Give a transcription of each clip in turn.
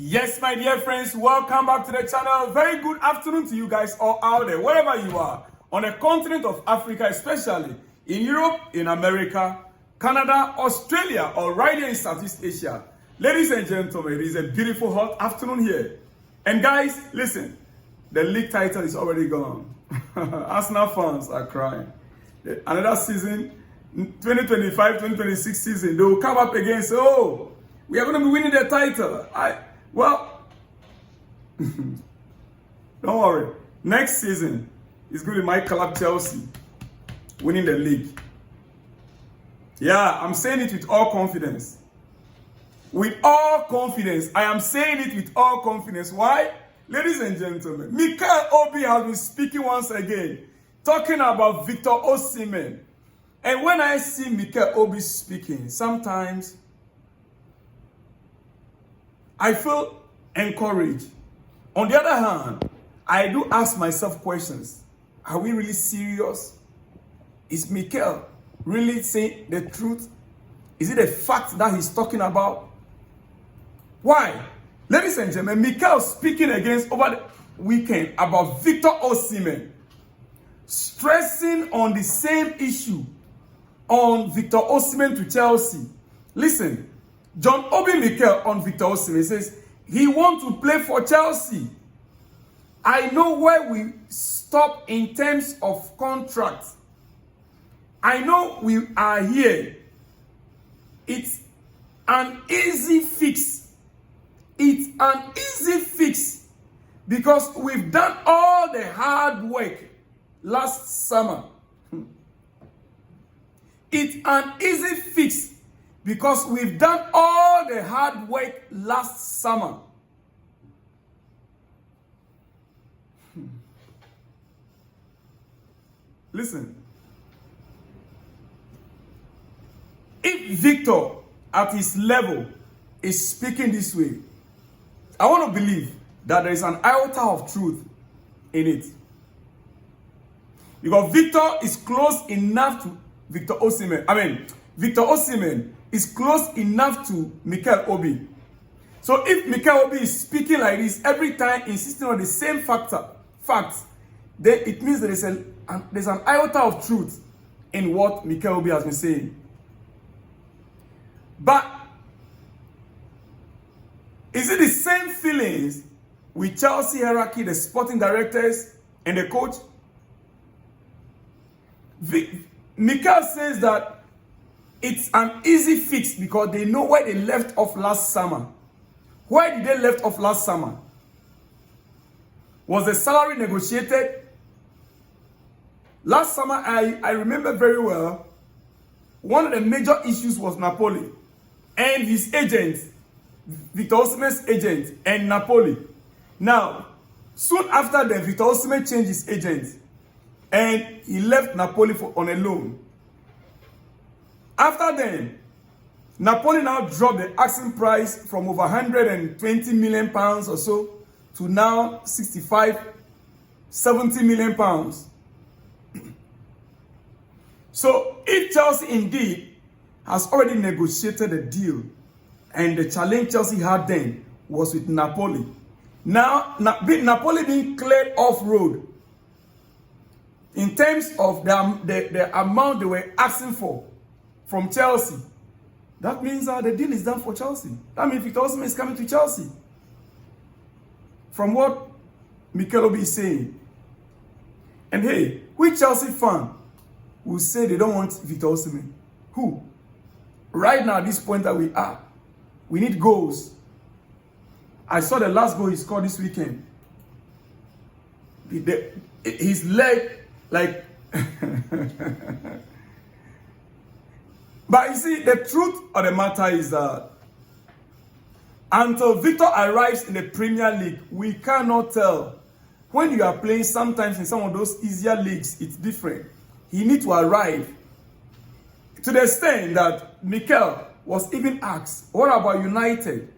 Yes, my dear friends, welcome back to the channel. Very good afternoon to you guys all out there, wherever you are, on the continent of Africa, especially in Europe, in America, Canada, Australia, or right here in Southeast Asia. Ladies and gentlemen, it is a beautiful hot afternoon here. And guys, listen, the league title is already gone. Arsenal fans are crying. Another season, 2025-2026 season, they will come up again and say, oh, we are going to be winning the title. Well, don't worry. Next season is going to be my club Chelsea winning the league. Yeah, I'm saying it with all confidence. With all confidence. I am saying it with all confidence. Why? Ladies and gentlemen, Mikel Obi has been speaking once again, talking about Victor Osimhen. And when I see Mikel Obi speaking, sometimes I feel encouraged. On the other hand, I do ask myself questions. Are we really serious? Is Mikel really saying the truth? Is it a fact that he's talking about? Why? Ladies and gentlemen, Mikel speaking against over the weekend about Victor Osimhen, stressing on the same issue on Victor Osimhen to Chelsea. Listen. John Obi Mikel on Victor Osimhen says he wants to play for Chelsea. I know where we stop in terms of contract. I know we are here. It's an easy fix. It's an easy fix because we've done all the hard work last summer. It's an easy fix because we've done all the hard work last summer. Listen. If Victor at his level is speaking this way, I want to believe that there is an iota of truth in it. Because Victor is close enough to Victor Osimhen. Victor Osimhen is close enough to Mikel Obi. So if Mikel Obi is speaking like this every time, insisting on the same facts, then it means there's an iota of truth in what Mikel Obi has been saying. But is it the same feelings with Chelsea hierarchy, the sporting directors and the coach? Mikel says that it's an easy fix because they know where they left off last summer. Where did they left off last summer? Was the salary negotiated? Last summer, I remember very well, one of the major issues was Napoli and his agent, Victor Osimhen's agent, and Napoli. Now, soon after that, Victor Osimhen changed his agent and he left Napoli on a loan. After then, Napoli now dropped the asking price from over 120 million pounds or so to now 65, 70 million pounds. So if Chelsea indeed has already negotiated a deal and the challenge Chelsea had then was with Napoli, now Napoli being cleared off road in terms of the amount they were asking for from Chelsea, that means the deal is done for Chelsea. That means Victor Osimhen is coming to Chelsea. From what Mikel Obi is saying. And hey, which Chelsea fan will say they don't want Victor Osimhen? Who? Right now, at this point that we are, we need goals. I saw the last goal he scored this weekend. His leg, like... But you see, the truth of the matter is that until Victor arrives in the Premier League, we cannot tell. When you are playing, sometimes in some of those easier leagues, it's different. He needs to arrive. To the extent that Mikel was even asked, what about United?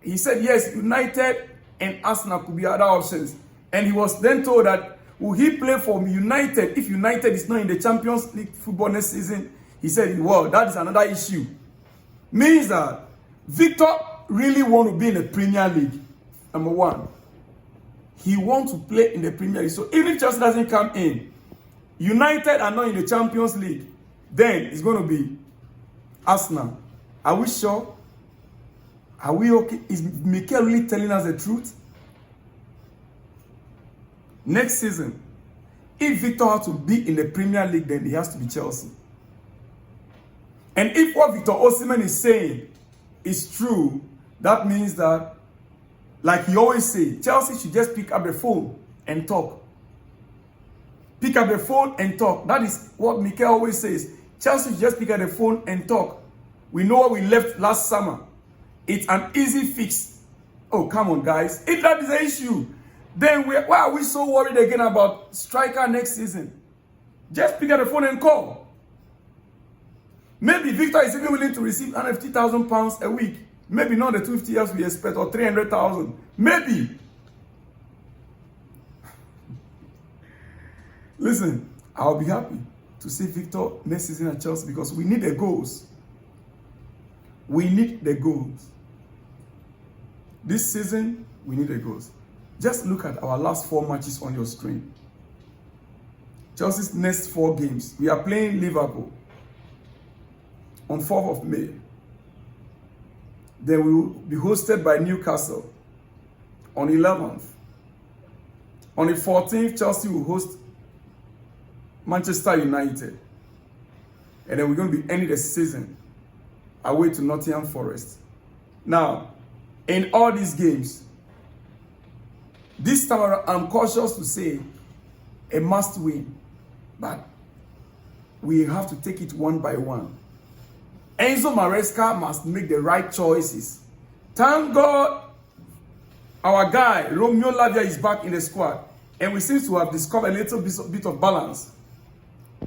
He said, yes, United and Arsenal could be other options. And he was then told that, will he play for United if United is not in the Champions League football next season? He said, well, that is another issue. Means that Victor really want to be in the Premier League. Number one, he wants to play in the Premier League. So even if Chelsea doesn't come in, United are not in the Champions League, then it's going to be Arsenal. Are we sure? Are we okay? Is Mikel really telling us the truth? Next season, if Victor has to be in the Premier League, then he has to be Chelsea. And if what Victor Osimhen is saying is true, that means that, like he always say, Chelsea should just pick up the phone and talk. Pick up the phone and talk. That is what Mikel always says. Chelsea should just pick up the phone and talk. We know what we left last summer. It's an easy fix. Oh, come on, guys. If that is the issue, then why are we so worried again about striker next season? Just pick up the phone and call. Maybe Victor is even willing to receive £150,000 a week. Maybe not the 250 years we expect, or 300,000. Maybe. Listen, I'll be happy to see Victor next season at Chelsea because we need the goals. We need the goals. This season, we need the goals. Just look at our last 4 matches on your screen. Chelsea's next 4 games. We are playing Liverpool on 4th of May. Then we will be hosted by Newcastle on 11th. On the 14th, Chelsea will host Manchester United. And then we're going to be ending the season away to Nottingham Forest. Now, in all these games, this time around, I'm cautious to say a must win, but we have to take it one by one. Enzo Maresca must make the right choices. Thank God our guy, Romeo Lavia, is back in the squad, and we seem to have discovered a little bit of balance.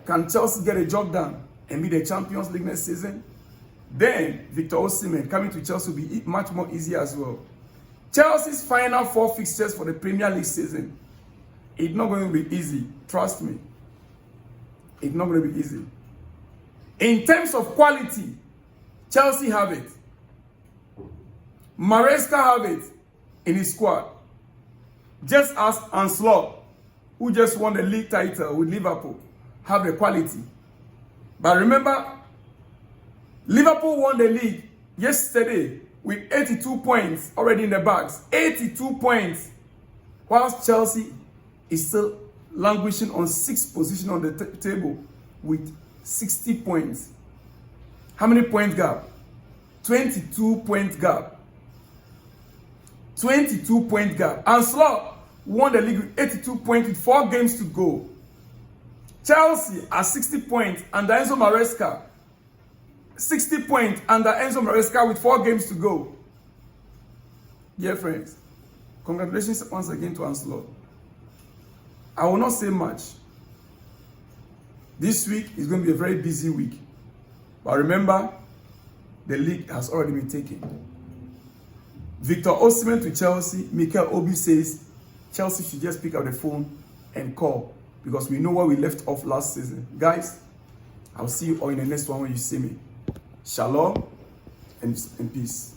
Can Chelsea get a job done and be the Champions League next season? Then Victor Osimhen coming to Chelsea will be much more easier as well. Chelsea's final 4 fixtures for the Premier League season, it's not going to be easy. Trust me. It's not going to be easy. In terms of quality, Chelsea have it. Maresca have it in his squad. Just as Anslot, who just won the league title with Liverpool, have the quality. But remember, Liverpool won the league yesterday with 82 points already in the bags. 82 points. Whilst Chelsea is still languishing on 6th position on the table with 60 points. How many point gap? 22 point gap. 22 point gap. Anslot won the league with 82 points with 4 games to go. Chelsea are 60 points under Enzo Maresca. 60 points under Enzo Maresca with 4 games to go. Dear friends, congratulations once again to Anslot. I will not say much. This week is going to be a very busy week. But remember, the league has already been taken. Victor Osimhen to Chelsea. Mikel Obi says Chelsea should just pick up the phone and call, because we know where we left off last season. Guys, I'll see you all in the next one when you see me. Shalom and peace.